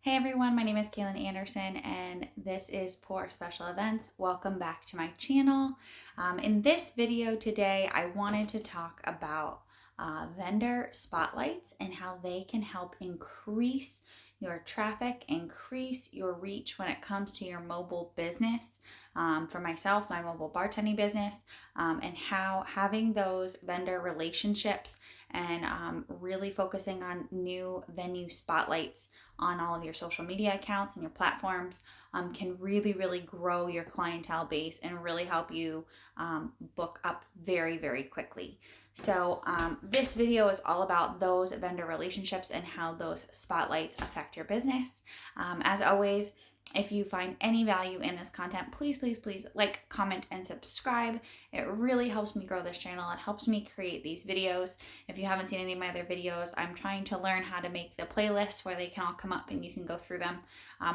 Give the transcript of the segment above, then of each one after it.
Hey everyone, my name is Kaelin Anderson and this is Pour Special Events. Welcome back to my channel. In this video today, I wanted to talk about vendor spotlights and how they can help increase your traffic, increase your reach when it comes to your mobile business. For myself, my mobile bartending business, and how having those vendor relationships and really focusing on new venue spotlights on all of your social media accounts and your platforms can really grow your clientele base and really help you book up very quickly. So this video is all about those vendor relationships and how those spotlights affect your business. As always, if you find any value in this content, please like, comment, and subscribe. It really helps me grow this channel. It helps me create these videos. If you haven't seen any of my other videos, I'm trying to learn how to make the playlists where they can all come up and you can go through them.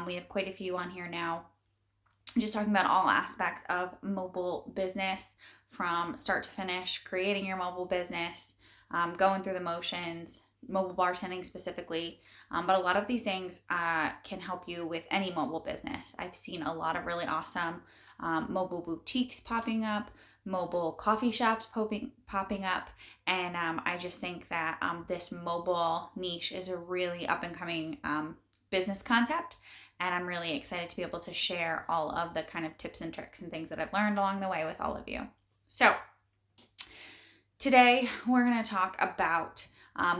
We have quite a few on here now, just talking about all aspects of mobile business from start to finish, creating your mobile business, going through the motions, mobile bartending specifically, but a lot of these things can help you with any mobile business. I've seen a lot of really awesome mobile boutiques popping up, mobile coffee shops popping up, and I just think that this mobile niche is a really up and coming business concept, and I'm really excited to be able to share all of the kind of tips and tricks and things that I've learned along the way with all of you. So today we're going to talk about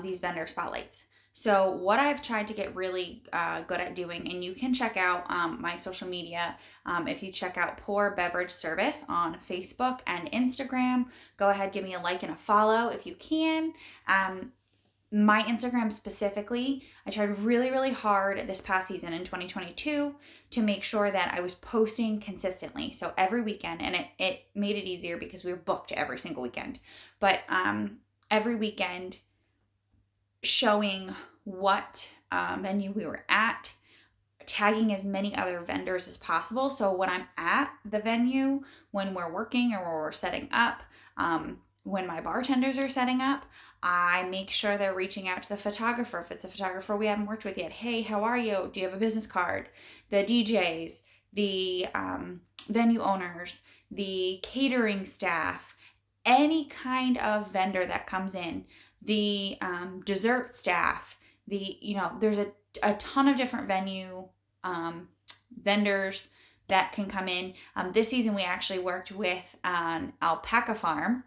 these vendor spotlights. So what I've tried to get really good at doing, and you can check out my social media if you check out Pour Beverage Service on Facebook and Instagram. Go ahead, give me a like and a follow if you can. My Instagram specifically, I tried really hard this past season in 2022 to make sure that I was posting consistently. So every weekend, and it made it easier because we were booked every single weekend. But every weekend, showing what venue we were at, tagging as many other vendors as possible. So when I'm at the venue, when we're working or when we're setting up, when my bartenders are setting up, I make sure they're reaching out to the photographer. If it's a photographer we haven't worked with yet, hey, how are you? Do you have a business card? The DJs, the venue owners, the catering staff, any kind of vendor that comes in, the dessert staff, there's a ton of different venue vendors that can come in. This season we actually worked with an alpaca farm.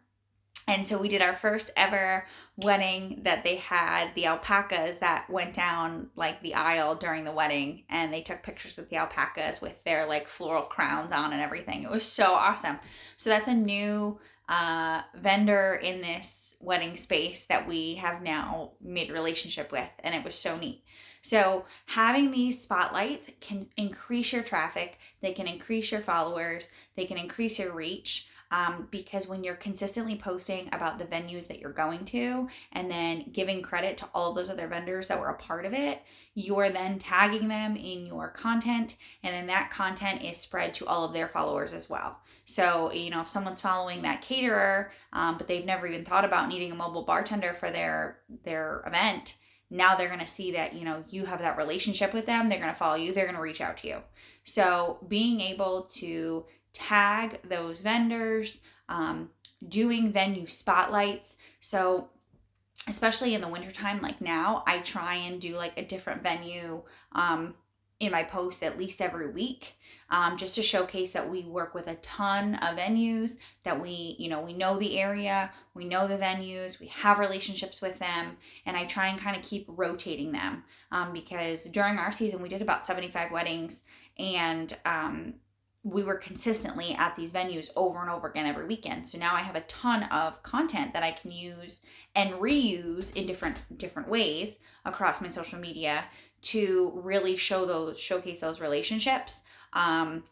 And so we did our first ever wedding that they had the alpacas that went down like the aisle during the wedding, and they took pictures with the alpacas with their like floral crowns on and everything. It was so awesome. So that's a new vendor in this wedding space that we have now made a relationship with, and it was so neat. So having these spotlights can increase your traffic, they can increase your followers, they can increase your reach. Because when you're consistently posting about the venues that you're going to and then giving credit to all of those other vendors that were a part of it, you're then tagging them in your content, and then that content is spread to all of their followers as well. So, if someone's following that caterer, but they've never even thought about needing a mobile bartender for their event, now they're going to see that, you have that relationship with them. They're going to follow you. They're going to reach out to you. So being able to tag those vendors, doing venue spotlights. So especially in the wintertime, like now, I try and do like a different venue in my posts at least every week, just to showcase that we work with a ton of venues, that we know the area, we know the venues, we have relationships with them, and I try and kind of keep rotating them because during our season, we did about 75 weddings, and we were consistently at these venues over and over again every weekend. So now I have a ton of content that I can use and reuse in different ways across my social media to really showcase those relationships.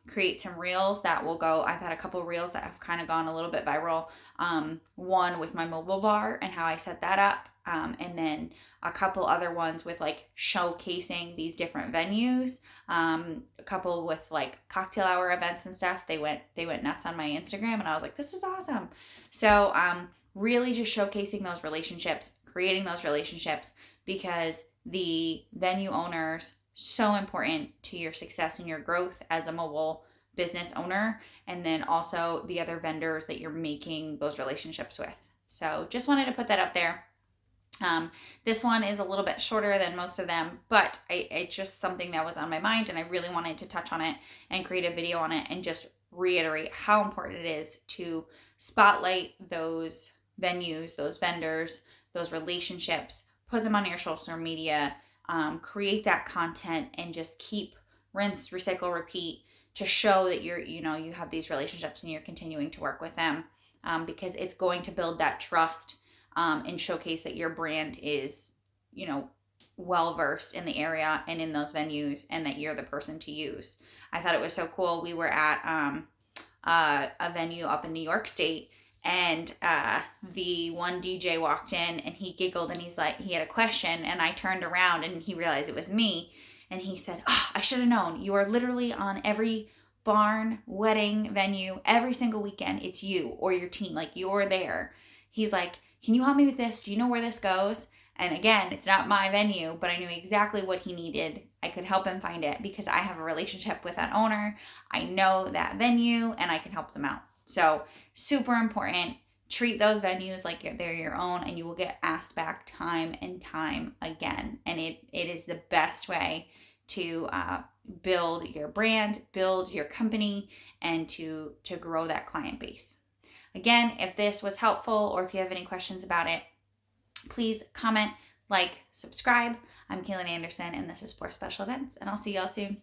Create some reels that will go. I've had a couple reels that have kind of gone a little bit viral. One with my mobile bar and how I set that up. And then a couple other ones with like showcasing these different venues. A couple with like cocktail hour events and stuff. They went nuts on my Instagram, and I was like, this is awesome. So really just showcasing those relationships, creating those relationships, because the venue owners so important to your success and your growth as a mobile business owner, and then also the other vendors that you're making those relationships with. So just wanted to put that out there. This one is a little bit shorter than most of them, but it's just something that was on my mind, and I really wanted to touch on it and create a video on it and just reiterate how important it is to spotlight those venues, those vendors, those relationships, put them on your social media, create that content, and just keep rinse, recycle, repeat to show that you have these relationships and you're continuing to work with them, because it's going to build that trust, and showcase that your brand is, well versed in the area and in those venues, and that you're the person to use. I thought it was so cool. We were at a venue up in New York State, and the one DJ walked in and he giggled, and he had a question, and I turned around and he realized it was me, and he said, "Oh, I should have known. You are literally on every barn, wedding venue, every single weekend. It's you or your team. Like, you're there." He's like, "Can you help me with this? Do you know where this goes?" And again, it's not my venue, but I knew exactly what he needed. I could help him find it because I have a relationship with that owner. I know that venue, and I can help them out. So super important. Treat those venues like they're your own, and you will get asked back time and time again. And it is the best way to build your brand, build your company, and to grow that client base. Again, if this was helpful, or if you have any questions about it, please comment, like, subscribe. I'm Kaelin Anderson, and this is For Special Events, and I'll see y'all soon.